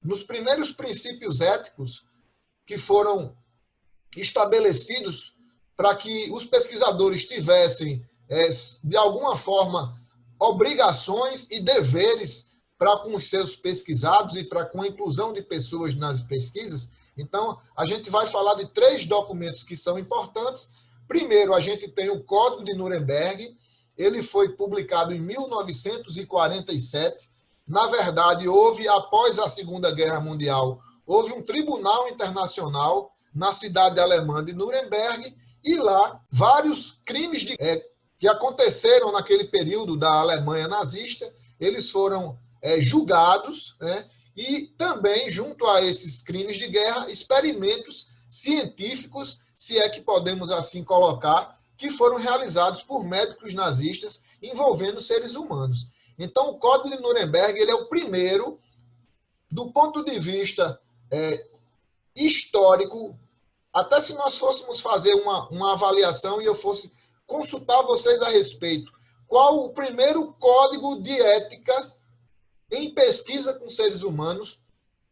nos primeiros princípios éticos que foram estabelecidos para que os pesquisadores tivessem, de alguma forma, obrigações e deveres para com os seus pesquisados e para com a inclusão de pessoas nas pesquisas. Então, a gente vai falar de 3 documentos que são importantes. Primeiro, a gente tem o Código de Nuremberg. Ele foi publicado em 1947. Na verdade, após a Segunda Guerra Mundial, houve um tribunal internacional na cidade alemã de Nuremberg, e lá vários crimes que aconteceram naquele período da Alemanha nazista, eles foram julgados, né? E também, junto a esses crimes de guerra, experimentos científicos, se é que podemos assim colocar, que foram realizados por médicos nazistas envolvendo seres humanos. Então, o Código de Nuremberg ele é o primeiro, do ponto de vista histórico. Até se nós fôssemos fazer uma avaliação e eu fosse consultar vocês a respeito, qual o primeiro código de ética em pesquisa com seres humanos,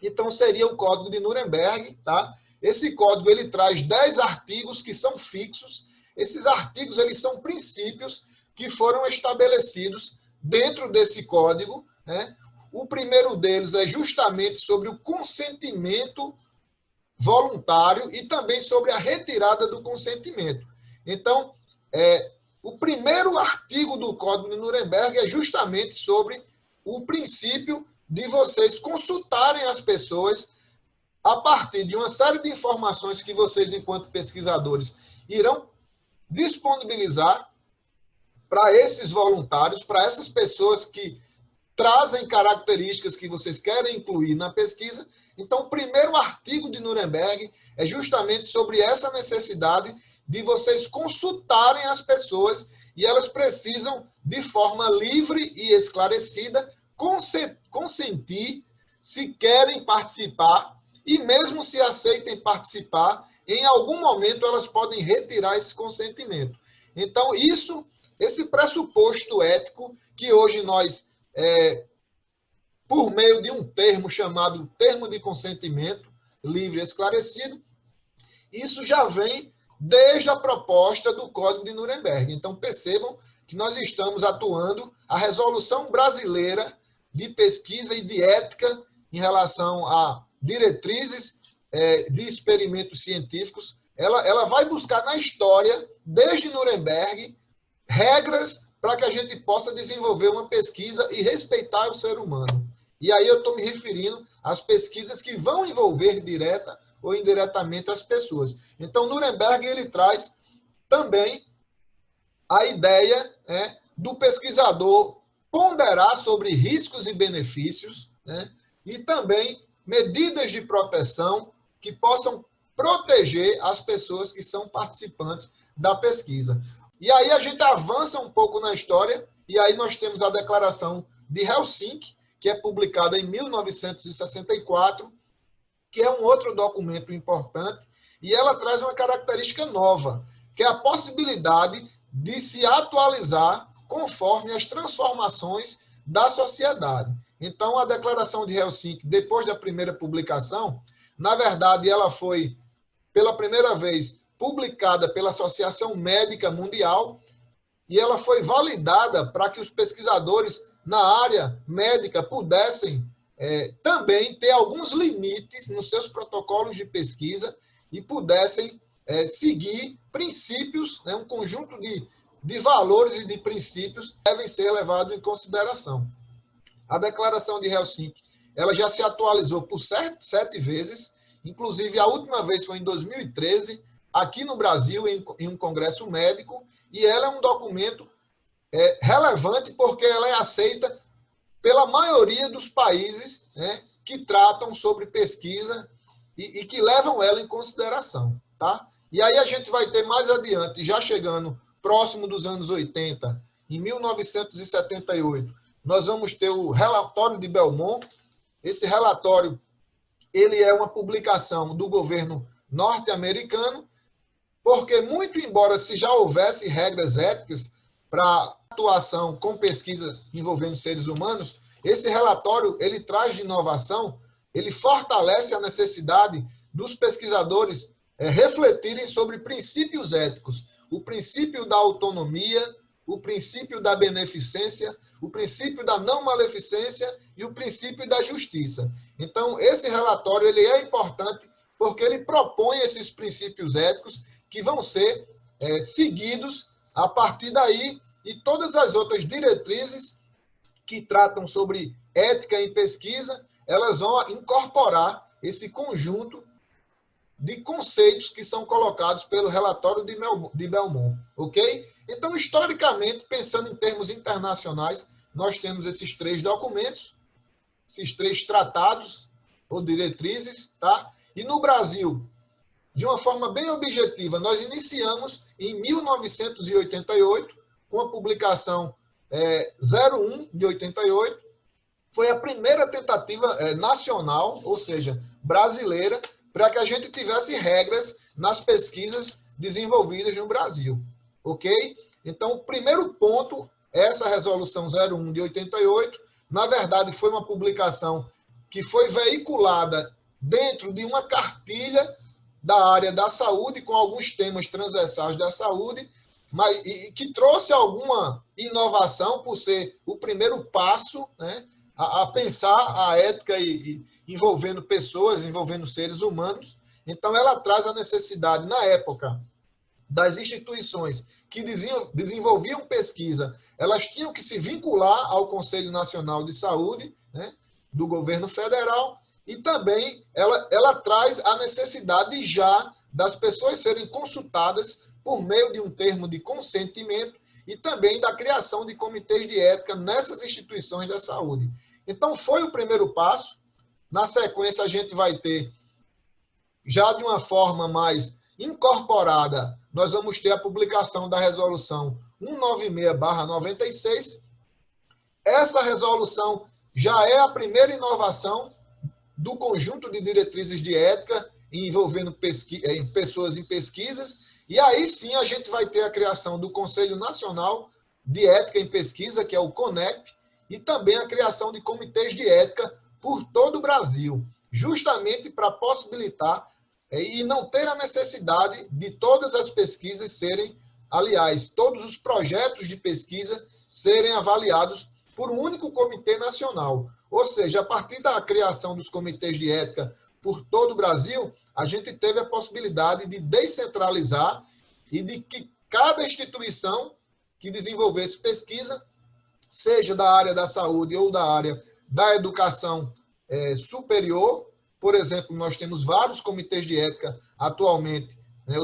então seria o Código de Nuremberg, tá? Esse código ele traz 10 artigos que são fixos. Esses artigos eles são princípios que foram estabelecidos dentro desse código, né? O primeiro deles é justamente sobre o consentimento voluntário e também sobre a retirada do consentimento. Então, o primeiro artigo do Código de Nuremberg é justamente sobre o princípio de vocês consultarem as pessoas a partir de uma série de informações que vocês, enquanto pesquisadores, irão disponibilizar para esses voluntários, para essas pessoas que trazem características que vocês querem incluir na pesquisa. Então, o primeiro artigo de Nuremberg é justamente sobre essa necessidade de vocês consultarem as pessoas, e elas precisam, de forma livre e esclarecida, consentir se querem participar, e mesmo se aceitem participar, em algum momento elas podem retirar esse consentimento. Então, esse pressuposto ético que hoje nós, por meio de um termo chamado termo de consentimento livre e esclarecido, isso já vem desde a proposta do Código de Nuremberg. Então, percebam que nós estamos atuando, a resolução brasileira de pesquisa e de ética em relação a diretrizes de experimentos científicos, ela vai buscar na história, desde Nuremberg, regras para que a gente possa desenvolver uma pesquisa e respeitar o ser humano. E aí eu estou me referindo às pesquisas que vão envolver direta ou indiretamente as pessoas. Então, Nuremberg ele traz também a ideia do pesquisador ponderar sobre riscos e benefícios, né, e também medidas de proteção que possam proteger as pessoas que são participantes da pesquisa. E aí a gente avança um pouco na história, e aí nós temos a Declaração de Helsinki, que é publicada em 1964, que é um outro documento importante, e ela traz uma característica nova, que é a possibilidade de se atualizar conforme as transformações da sociedade. Então, a Declaração de Helsinki, depois da primeira publicação, na verdade, ela foi, pela primeira vez, publicada pela Associação Médica Mundial, e ela foi validada para que os pesquisadores na área médica pudessem também ter alguns limites nos seus protocolos de pesquisa e pudessem seguir princípios, um conjunto de valores e de princípios que devem ser levados em consideração. A Declaração de Helsinki, ela já se atualizou por 7 vezes, inclusive a última vez foi em 2013, aqui no Brasil, em um congresso médico, e ela é um documento relevante porque ela é aceita pela maioria dos países, né, que tratam sobre pesquisa e que levam ela em consideração. Tá? E aí a gente vai ter mais adiante, já chegando próximo dos anos 80, em 1978, nós vamos ter o relatório de Belmont. Esse relatório ele é uma publicação do governo norte-americano, porque muito embora se já houvesse regras éticas para atuação com pesquisa envolvendo seres humanos, esse relatório ele traz de inovação ele fortalece a necessidade dos pesquisadores refletirem sobre princípios éticos, o princípio da autonomia, o princípio da beneficência, o princípio da não maleficência e o princípio da justiça. Então, esse relatório ele é importante porque ele propõe esses princípios éticos que vão ser seguidos a partir daí, e todas as outras diretrizes que tratam sobre ética em pesquisa, elas vão incorporar esse conjunto de conceitos que são colocados pelo relatório de Belmont, ok? Então, historicamente, pensando em termos internacionais, nós temos esses 3 documentos, esses 3 tratados ou diretrizes, tá? E no Brasil, de uma forma bem objetiva, nós iniciamos em 1988, com a publicação 01 de 88, foi a primeira tentativa nacional, ou seja, brasileira, para que a gente tivesse regras nas pesquisas desenvolvidas no Brasil, ok? Então, o primeiro ponto, essa resolução 01 de 88, na verdade, foi uma publicação que foi veiculada dentro de uma cartilha da área da saúde, com alguns temas transversais da saúde, mas e que trouxe alguma inovação por ser o primeiro passo, né, a pensar a ética envolvendo pessoas, envolvendo seres humanos. Então, ela traz a necessidade, na época, das instituições que desenvolviam pesquisa, elas tinham que se vincular ao Conselho Nacional de Saúde, né, do governo federal, e também ela traz a necessidade já das pessoas serem consultadas por meio de um termo de consentimento e também da criação de comitês de ética nessas instituições da saúde. Então, foi o primeiro passo. Na sequência, a gente vai ter, já de uma forma mais incorporada, nós vamos ter a publicação da resolução 196/96. Essa resolução já é a primeira inovação do conjunto de diretrizes de ética envolvendo pessoas em pesquisas, e aí sim a gente vai ter a criação do Conselho Nacional de Ética em Pesquisa, que é o CONEP, e também a criação de comitês de ética por todo o Brasil, justamente para possibilitar e não ter a necessidade de todas as pesquisas serem, aliás, todos os projetos de pesquisa serem avaliados por um único comitê nacional. Ou seja, a partir da criação dos comitês de ética por todo o Brasil, a gente teve a possibilidade de descentralizar e de que cada instituição que desenvolvesse pesquisa, seja da área da saúde ou da área da educação superior. Por exemplo, nós temos vários comitês de ética atualmente, né,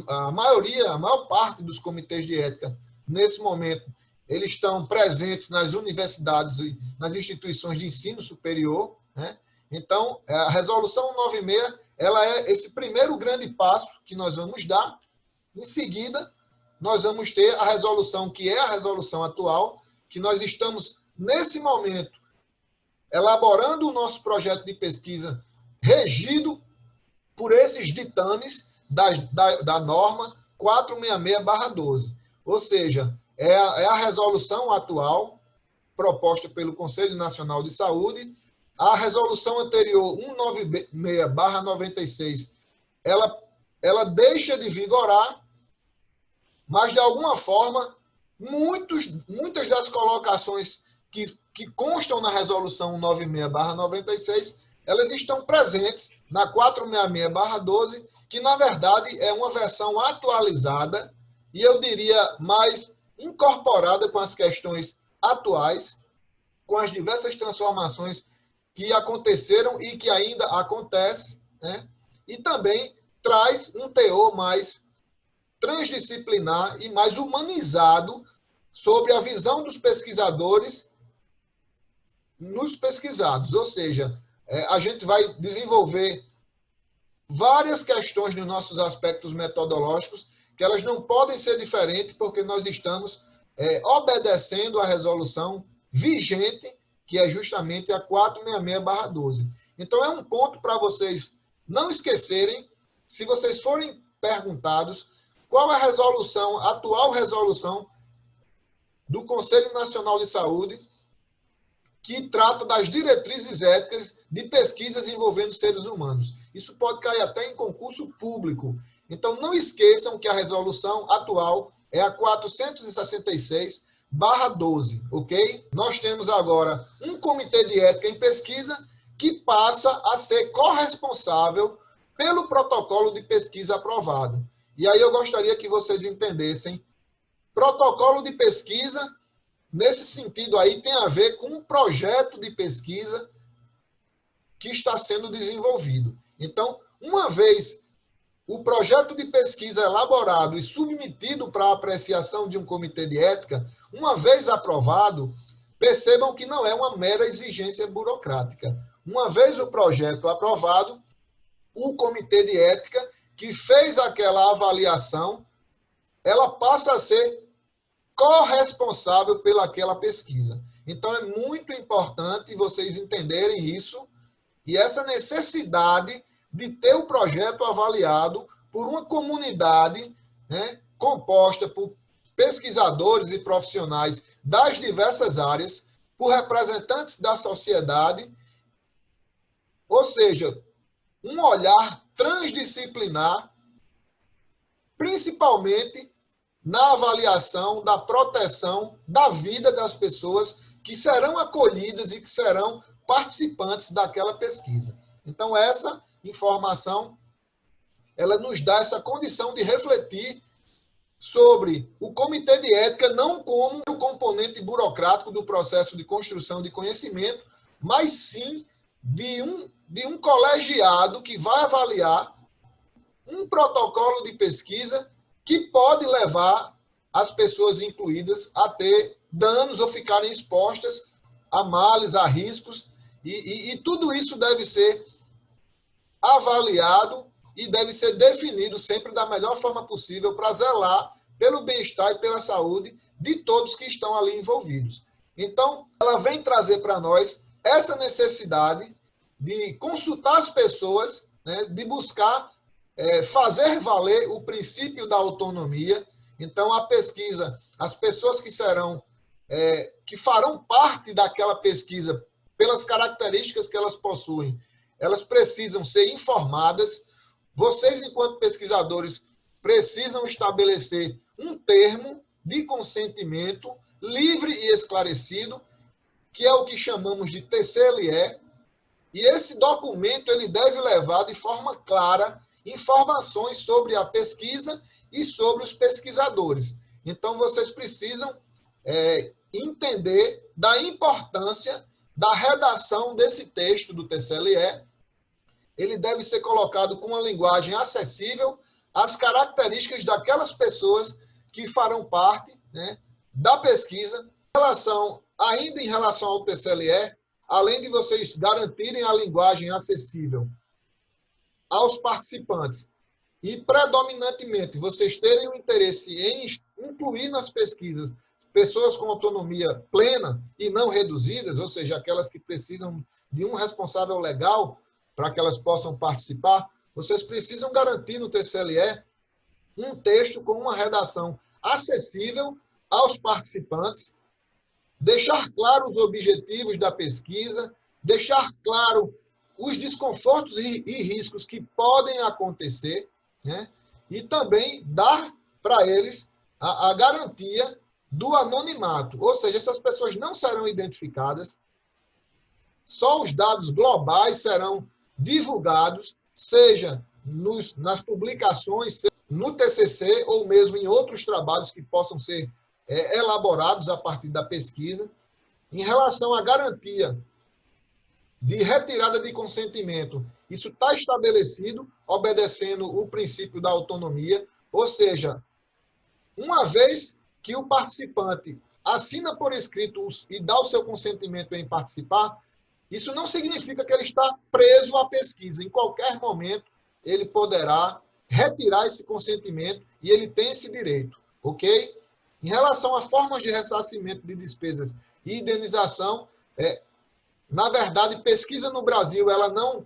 a maior parte dos comitês de ética, nesse momento, eles estão presentes nas universidades e nas instituições de ensino superior, né? Então, a resolução 96, ela é esse primeiro grande passo que nós vamos dar. Em seguida, nós vamos ter a resolução, que é a resolução atual, que nós estamos, nesse momento, elaborando o nosso projeto de pesquisa regido por esses ditames da norma 466/12. Ou seja, é a resolução atual proposta pelo Conselho Nacional de Saúde. A resolução anterior, 196/96, ela deixa de vigorar, mas, de alguma forma, muitas das colocações que constam na resolução 196/96, elas estão presentes na 466/12, que, na verdade, é uma versão atualizada e, eu diria, mais incorporada com as questões atuais, com as diversas transformações que aconteceram e que ainda acontecem, né? E também traz um teor mais transdisciplinar e mais humanizado sobre a visão dos pesquisadores nos pesquisados. Ou seja, a gente vai desenvolver várias questões nos nossos aspectos metodológicos, que elas não podem ser diferentes, porque nós estamos obedecendo à resolução vigente, que é justamente a 466/12. Então, é um ponto para vocês não esquecerem, se vocês forem perguntados qual é a atual resolução do Conselho Nacional de Saúde, que trata das diretrizes éticas de pesquisas envolvendo seres humanos. Isso pode cair até em concurso público. Então, não esqueçam que a resolução atual é a 466/12, ok? Nós temos agora um comitê de ética em pesquisa que passa a ser corresponsável pelo protocolo de pesquisa aprovado. E aí eu gostaria que vocês entendessem, protocolo de pesquisa, nesse sentido aí, tem a ver com um projeto de pesquisa que está sendo desenvolvido. Então, uma vez o projeto de pesquisa elaborado e submetido para a apreciação de um comitê de ética, uma vez aprovado, percebam que não é uma mera exigência burocrática. Uma vez o projeto aprovado, o comitê de ética que fez aquela avaliação, ela passa a ser corresponsável pelaquela pesquisa. Então, é muito importante vocês entenderem isso e essa necessidade de ter o projeto avaliado por uma comunidade, né, composta por pesquisadores e profissionais das diversas áreas, por representantes da sociedade, ou seja, um olhar transdisciplinar, principalmente na avaliação da proteção da vida das pessoas que serão acolhidas e que serão participantes daquela pesquisa. Então, essa informação, ela nos dá essa condição de refletir sobre o comitê de ética não como o componente burocrático do processo de construção de conhecimento, mas sim de um colegiado que vai avaliar um protocolo de pesquisa que pode levar as pessoas incluídas a ter danos ou ficarem expostas a males, a riscos, e tudo isso deve ser avaliado e deve ser definido sempre da melhor forma possível para zelar pelo bem-estar e pela saúde de todos que estão ali envolvidos. Então, ela vem trazer para nós essa necessidade de consultar as pessoas, né, de buscar fazer valer o princípio da autonomia. Então, a pesquisa, as pessoas que serão, que farão parte daquela pesquisa, pelas características que elas possuem, elas precisam ser informadas. Vocês, enquanto pesquisadores, precisam estabelecer um termo de consentimento livre e esclarecido, que é o que chamamos de TCLE, e esse documento ele deve levar de forma clara informações sobre a pesquisa e sobre os pesquisadores. Então, vocês precisam entender da importância da redação desse texto do TCLE. Ele deve ser colocado com uma linguagem acessível às características daquelas pessoas que farão parte, né, da pesquisa. Ainda em relação ao TCLE, além de vocês garantirem a linguagem acessível aos participantes e, predominantemente, vocês terem o interesse em incluir nas pesquisas pessoas com autonomia plena e não reduzidas, ou seja, aquelas que precisam de um responsável legal para que elas possam participar, vocês precisam garantir no TCLE um texto com uma redação acessível aos participantes, deixar claro os objetivos da pesquisa, deixar claro os desconfortos e riscos que podem acontecer, né? E também dar para eles a garantia do anonimato, ou seja, essas pessoas não serão identificadas, só os dados globais serão divulgados, seja nas publicações, seja no TCC ou mesmo em outros trabalhos que possam ser elaborados a partir da pesquisa. Em relação à garantia de retirada de consentimento, isso está estabelecido, obedecendo o princípio da autonomia, ou seja, uma vez que o participante assina por escrito e dá o seu consentimento em participar, isso não significa que ele está preso à pesquisa. Em qualquer momento, ele poderá retirar esse consentimento e ele tem esse direito, ok? Em relação a formas de ressarcimento de despesas e indenização, na verdade, pesquisa no Brasil, ela não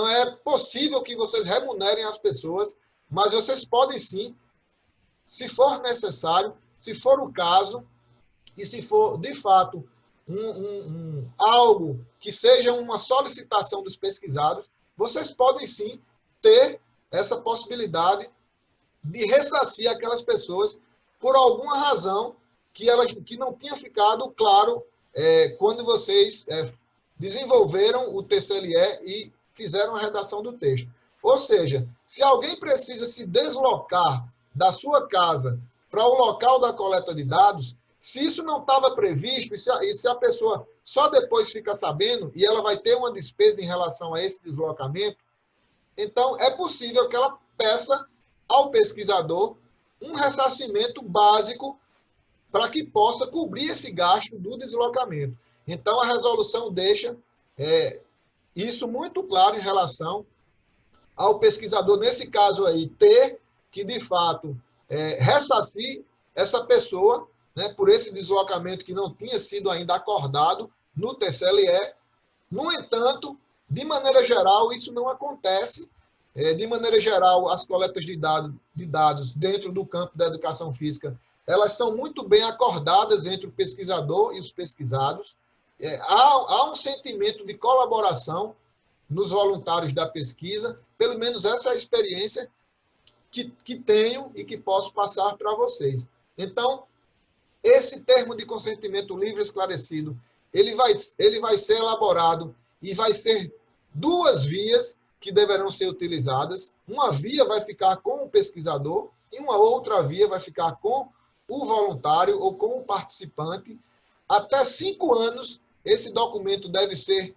é possível que vocês remunerem as pessoas, mas vocês podem sim, se for necessário, se for o caso, e se for, de fato, algo que seja uma solicitação dos pesquisados, vocês podem sim ter essa possibilidade de ressarcir aquelas pessoas por alguma razão que não tinha ficado claro quando vocês desenvolveram o TCLE e fizeram a redação do texto. Ou seja, se alguém precisa se deslocar da sua casa para o local da coleta de dados, se isso não estava previsto, e se a pessoa só depois fica sabendo, e ela vai ter uma despesa em relação a esse deslocamento, então é possível que ela peça ao pesquisador um ressarcimento básico para que possa cobrir esse gasto do deslocamento. Então, a resolução deixa isso muito claro em relação ao pesquisador, nesse caso aí, ter que, de fato, ressarcir essa pessoa, né, por esse deslocamento que não tinha sido ainda acordado no TCLE. No entanto, de maneira geral, isso não acontece. De maneira geral, as coletas de dados dentro do campo da educação física, elas são muito bem acordadas entre o pesquisador e os pesquisados. Há um sentimento de colaboração nos voluntários da pesquisa, pelo menos essa é a experiência que tenho e que posso passar para vocês. Então, esse termo de consentimento livre e esclarecido, ele vai ser elaborado e vai ser 2 vias que deverão ser utilizadas. Uma via vai ficar com o pesquisador e uma outra via vai ficar com o voluntário ou com o participante. Até 5 anos, esse documento deve ser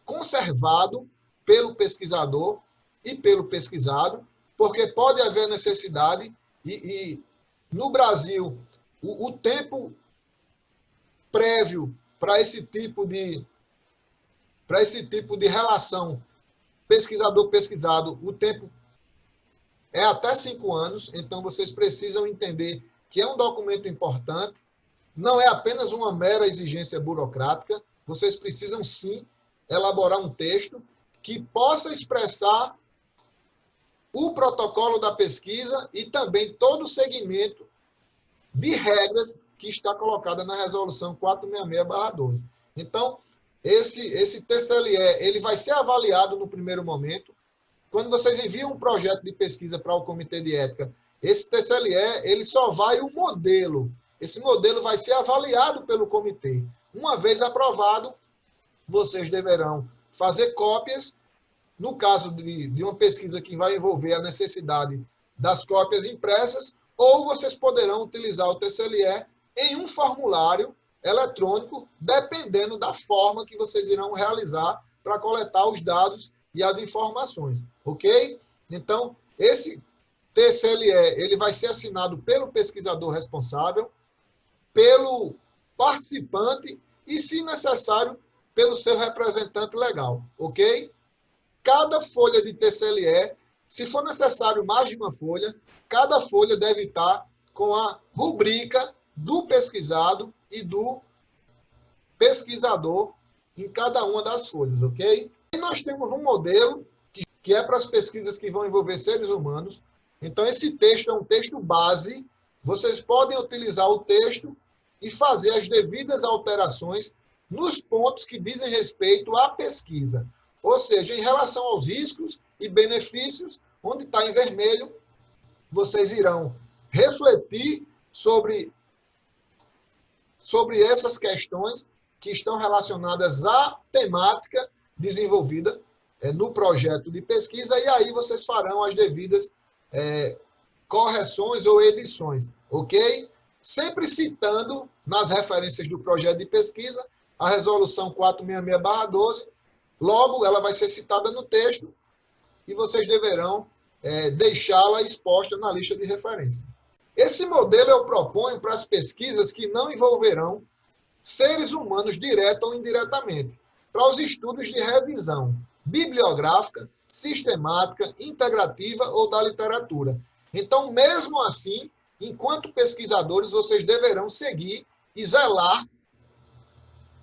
conservado pelo pesquisador e pelo pesquisado, porque pode haver necessidade, e no Brasil, o tempo prévio para esse tipo de relação pesquisador-pesquisado, o tempo é até 5 anos, então vocês precisam entender que é um documento importante, não é apenas uma mera exigência burocrática, vocês precisam sim elaborar um texto que possa expressar o protocolo da pesquisa e também todo o segmento de regras que está colocada na resolução 466/12. Então, esse TCLE, ele vai ser avaliado no primeiro momento. Quando vocês enviam um projeto de pesquisa para o Comitê de Ética, esse TCLE, ele só vai o modelo. Esse modelo vai ser avaliado pelo comitê. Uma vez aprovado, vocês deverão fazer cópias. No caso de uma pesquisa que vai envolver a necessidade das cópias impressas, ou vocês poderão utilizar o TCLE em um formulário eletrônico, dependendo da forma que vocês irão realizar para coletar os dados e as informações, ok? Então, esse TCLE, ele vai ser assinado pelo pesquisador responsável, pelo participante e, se necessário, pelo seu representante legal, ok? Cada folha de TCLE, se for necessário mais de uma folha, cada folha deve estar com a rubrica do pesquisado e do pesquisador em cada uma das folhas, ok? E nós temos um modelo que é para as pesquisas que vão envolver seres humanos. Então, esse texto é um texto base. Vocês podem utilizar o texto e fazer as devidas alterações nos pontos que dizem respeito à pesquisa. Ou seja, em relação aos riscos e benefícios, onde está em vermelho, vocês irão refletir sobre essas questões que estão relacionadas à temática desenvolvida no projeto de pesquisa, e aí vocês farão as devidas correções ou edições, ok? Sempre citando nas referências do projeto de pesquisa a resolução 466/12, logo ela vai ser citada no texto e vocês deverão deixá-la exposta na lista de referência. Esse modelo eu proponho para as pesquisas que não envolverão seres humanos direto ou indiretamente, para os estudos de revisão bibliográfica, sistemática, integrativa ou da literatura. Então, mesmo assim, enquanto pesquisadores, vocês deverão seguir e zelar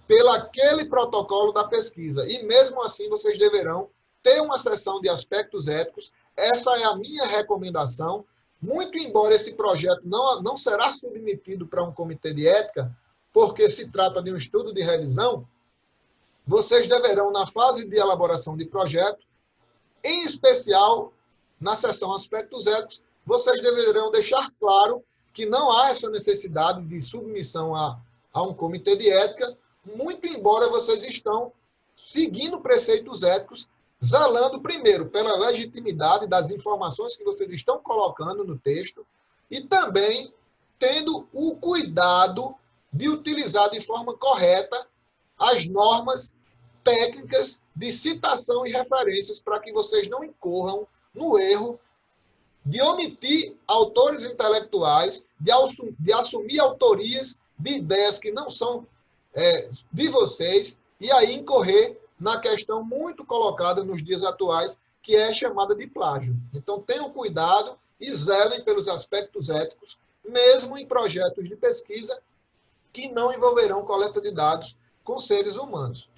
pelaquele protocolo da pesquisa. E mesmo assim, vocês deverão ter uma seção de aspectos éticos. Essa é a minha recomendação. Muito embora esse projeto não será submetido para um comitê de ética, porque se trata de um estudo de revisão, vocês deverão, na fase de elaboração de projeto, em especial na seção aspectos éticos, vocês deverão deixar claro que não há essa necessidade de submissão a um comitê de ética, muito embora vocês estão seguindo preceitos éticos, zelando primeiro pela legitimidade das informações que vocês estão colocando no texto e também tendo o cuidado de utilizar de forma correta as normas técnicas de citação e referências para que vocês não incorram no erro de omitir autores intelectuais, de assumir autorias de ideias que não são de vocês, e aí incorrer na questão muito colocada nos dias atuais, que é chamada de plágio. Então, tenham cuidado e zelem pelos aspectos éticos, mesmo em projetos de pesquisa que não envolverão coleta de dados com seres humanos.